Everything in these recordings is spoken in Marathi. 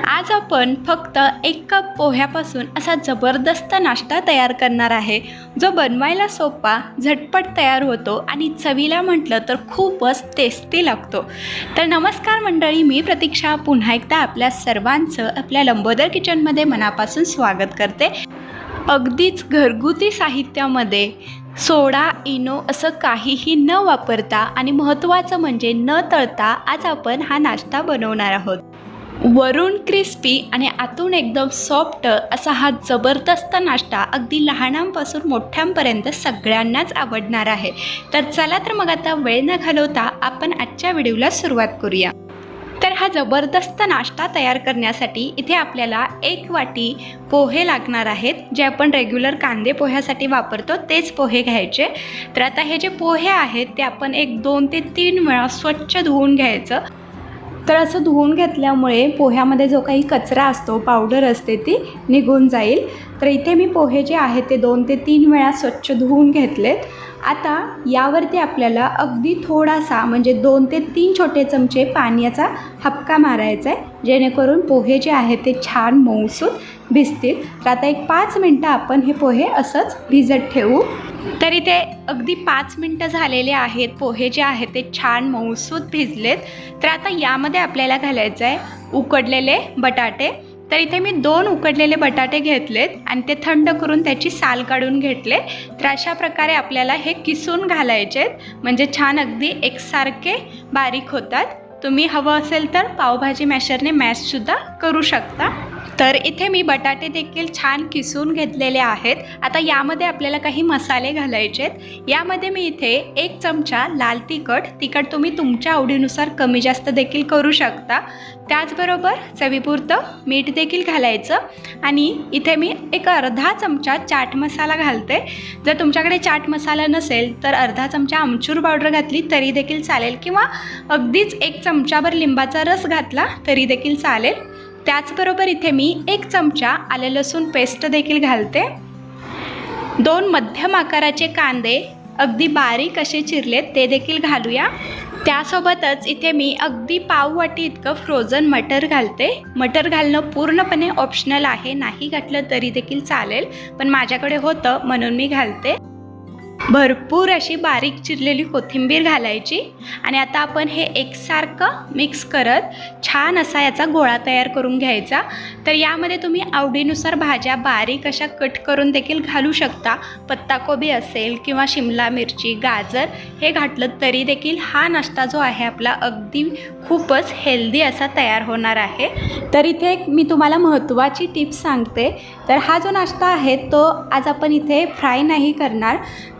आज आपण फक्त 1 कप पोह्यापासून असा जबरदस्त नाश्ता तयार करणार आहे, जो बनवायला सोपा, झटपट तयार होतो आणि चवीला म्हटलं तर खूपच टेस्टी लागतो। तर नमस्कार मंडळी, मी प्रतीक्षा पुन्हा एकदा आपल्या सर्वांचं आपल्या लंबोदर किचनमध्ये मनापासून स्वागत करते। अगदीच घरगुती साहित्यामध्ये सोडा, इनो असं काहीही न वापरता आणि महत्त्वाचं म्हणजे न तळता आज आपण हा नाश्ता बनवणार आहोत। वरून क्रिस्पी आणि आतून एकदम सॉफ्ट असा हा जबरदस्त नाश्ता अगदी लहानांपासून मोठ्यांपर्यंत सगळ्यांनाच आवडणार आहे। तर चला तर मग आता वेळ न घालवता आपण आजच्या व्हिडिओला सुरुवात करूया। तर हा जबरदस्त नाश्ता तयार करण्यासाठी इथे आपल्याला 1 वाटी पोहे लागणार आहेत, जे आपण रेग्युलर कांदे पोह्यासाठी वापरतो तेच पोहे घ्यायचे। तर आता हे जे पोहे आहेत ते आपण 2 ते 3 वेळा स्वच्छ धुवून घ्यायचं। तर असं धुवून घेतल्यामुळे पोह्यामध्ये जो काही कचरा असतो, पावडर असते, ती निघून जाईल। तर इथे मी पोहे जे आहेत ते 2 ते 3 वेळा स्वच्छ धुवून घेतलेत। आता यावरती आपल्याला अगदी थोडासा म्हणजे 2 ते 3 छोटे चमचे पाण्याचा हपका मारायचा आहे, जेणेकरून पोहे जे आहेत ते छान मऊसूत भिजतील। तर आता 5 मिनटं आपण हे पोहे असंच भिजत ठेवू। तर इथे अगदी 5 मिनटं झालेले आहेत, पोहे जे आहेत ते छान मऊसूत भिजलेत। तर आता यामध्ये आपल्याला घालायचं आहे उकडलेले बटाटे। तर इथे मी 2 उकडलेले बटाटे घेतलेत आणि ते थंड करून त्याची साल काढून घेतले। तर अशा प्रकारे आपल्याला हे किसून घालायचे, म्हणजे छान अगदी एकसारखे बारीक होतात। तुम्ही हवं असेल तर पावभाजी मॅशरने मॅशसुद्धा करू शकता। तर इथे मी बटाटे देखील छान किसून घेतलेले आहेत। आता यामध्ये आपल्याला काही मसाले घालायचे आहेत। यामध्ये मी इथे 1 चमचा लाल तिखट तुम्ही तुमच्या आवडीनुसार कमी जास्त देखील करू शकता। त्याचबरोबर चवीपुरतं मीठ देखील घालायचं आणि इथे मी अर्धा चमचा चाट मसाला घालते। जर तुमच्याकडे चाट मसाला नसेल तर अर्धा चमचा आमचूर पावडर घातली तरी देखील चालेल, किंवा अगदीच 1 चमचाभर लिंबाचा रस घातला तरी देखील चालेल। त्याचबरोबर इथे मी 1 चमचा आलं लसूण पेस्ट देखील घालते। 2 मध्यम आकाराचे कांदे अगदी बारीक असे चिरलेत ते देखील घालूया। त्यासोबतच इथे मी अगदी पाव वाटी इतकं फ्रोझन मटर घालते। मटर घालणं पूर्णपणे ऑप्शनल आहे, नाही घातलं तरी देखील चालेल, पण माझ्याकडे होतं म्हणून मी घालते। भरपूर अशी बारीक चिरलेली कोथिंबीर घालायची आणि आता आपण हे एकसारखं मिक्स करत छान असा याचा गोळा तयार करून घ्यायचा। तर यामध्ये तुम्ही आवडीनुसार भाज्या बारीक अशा कट करून देखील घालू शकता। पत्ताकोबी असेल किंवा शिमला मिरची, गाजर हे घातलं तरी देखील हा नाश्ता जो आहे आपला अगदी खूपच हेल्दी असा तयार होणार आहे। तर इथे मी तुम्हाला महत्त्वाची टिप्स सांगते। तर हा जो नाश्ता आहे तो आज आपण इथे फ्राय नाही करणार।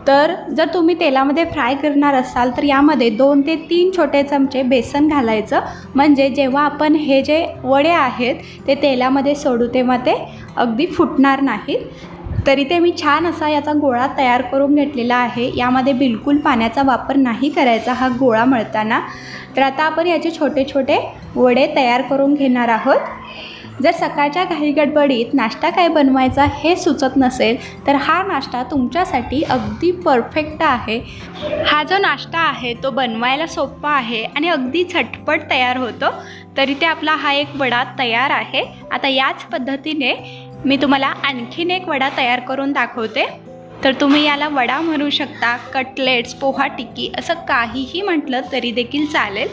तर जर तुम्ही तेलामध्ये फ्राय करणार असाल तर यामध्ये 2 ते 3 छोटे चमचे बेसन घालायचं, म्हणजे जेव्हा आपण हे जे वडे आहेत ते तेलामध्ये सोडू तेव्हा ते अगदी फुटणार नाहीत। तरी ते मी छान असा याचा गोळा तयार करून घेतलेला आहे। यामध्ये बिलकुल पाण्याचा वापर नाही करायचा हा गोळा मळताना। तर आता आपण याचे छोटे छोटे वडे तयार करून घेणार आहोत। जर सकाळच्या घाईगडबडीत नाश्ता काय बनवायचा हे सुचत नसेल तर हा नाश्ता तुमच्यासाठी अगदी परफेक्ट आहे। हा जो नाश्ता आहे तो बनवायला सोपा आहे आणि अगदी झटपट तयार होतो। तरी ते आपला हा एक वडा तयार आहे। आता याच पद्धतीने मी तुम्हाला आणखीन एक वडा तयार करून दाखवते। तर तुम्ही याला वडा म्हणू शकता, कटलेट्स, पोहा टिक्की असं काहीही म्हटलं तरी देखील चालेल।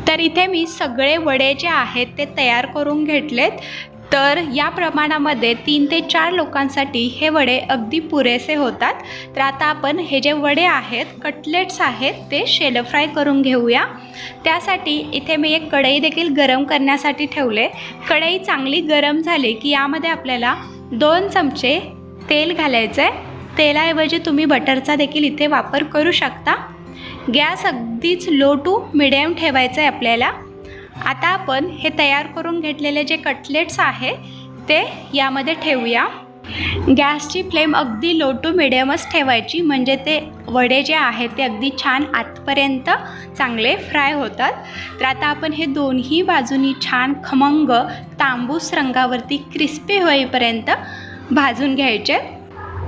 तर इथे मी सगळे वडे जे आहेत ते तयार करून घेतलेत। तर या प्रमाणामध्ये 3 ते 4 लोकांसाठी हे वडे अगदी पुरेसे होतात। तर आता आपण हे जे वडे आहेत, कटलेट्स आहेत, ते शेलो फ्राय करून घेऊया। त्यासाठी इथे मी एक कढई देखील गरम करण्यासाठी ठेवले। कढई चांगली गरम झाली की यामध्ये आपल्याला 2 चमचे तेल घालायचं आहे। तेलाऐवजी तुम्ही बटरचा देखील इथे वापर करू शकता। गॅस अगदीच लो टू मिडियम ठेवायचं आहे आपल्याला। आता आपण हे तयार करून घेतलेले जे कटलेट्स आहे ते यामध्ये ठेवूया। गॅसची फ्लेम अगदी लो टू मिडियमच ठेवायची, म्हणजे ते वडे जे आहेत ते अगदी छान आतपर्यंत चांगले फ्राय होतात। तर आता आपण हे दोन्ही बाजूनी छान खमंग तांबूस रंगावरती क्रिस्पी होईपर्यंत भाजून घ्यायचे।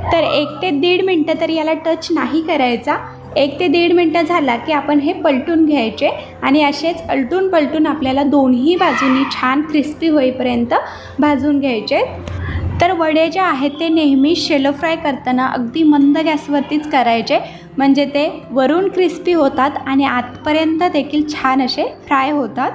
तर 1 ते 1.5 मिनटं तरी याला टच नाही करायचा। 1 ते 1.5 मिनटं झाला की आपण हे पलटून घ्यायचे आणि असेच अलटून पलटून आपल्याला दोन्ही बाजूनी छान क्रिस्पी होईपर्यंत भाजून घ्यायचे। तर वडे जे आहेत ते नेहमी शॅलो फ्राय करताना अगदी मंद गॅसवरतीच करायचे, म्हणजे ते वरून क्रिस्पी होतात आणि आतपर्यंत देखील छान असे फ्राय होतात।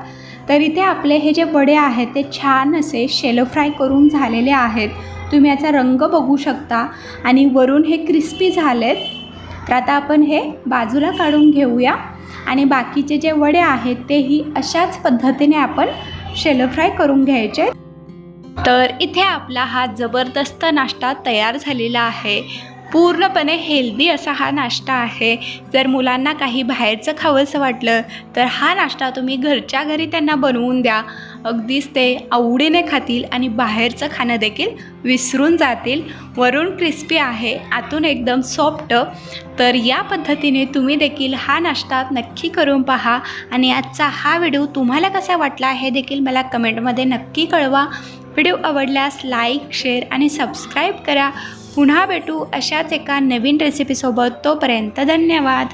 तर इथे आपले हे जे वडे आहेत ते छान असे शॅलो फ्राय करून झालेले आहेत। तुम्ही याचा रंग बघू शकता आणि वरून हे क्रिस्पी झालेत। तर आता आपण हे बाजूला काढून घेऊया आणि बाकीचे जे वडे आहेत तेही अशाच पद्धतीने आपण शॅलो फ्राय करून घ्यायचे। तर इथे आपला हा जबरदस्त नाश्ता तयार झालेला आहे। पूर्णपणे हेल्दी असा हा नाश्ता आहे। जर मुलांना काही बाहेरचं खावंसं वाटलं तर हा नाश्ता तुम्ही घरच्या घरी त्यांना बनवून द्या, अगदीच ते आवडीने खातील आणि बाहेरचं खाणं देखील विसरून जातील। वरून क्रिस्पी आहे, आतून एकदम सॉफ्ट। तर या पद्धतीने तुम्ही देखील हा नाश्ता नक्की करून पहा आणि आजचा हा व्हिडिओ तुम्हाला कसा वाटला हे देखील मला कमेंटमध्ये नक्की कळवा। व्हिडिओ आवडल्यास लाईक, शेअर आणि सबस्क्राईब करा। पुन्हा भेटू अशाच एका नवीन रेसिपीसोबत, तोपर्यंत धन्यवाद।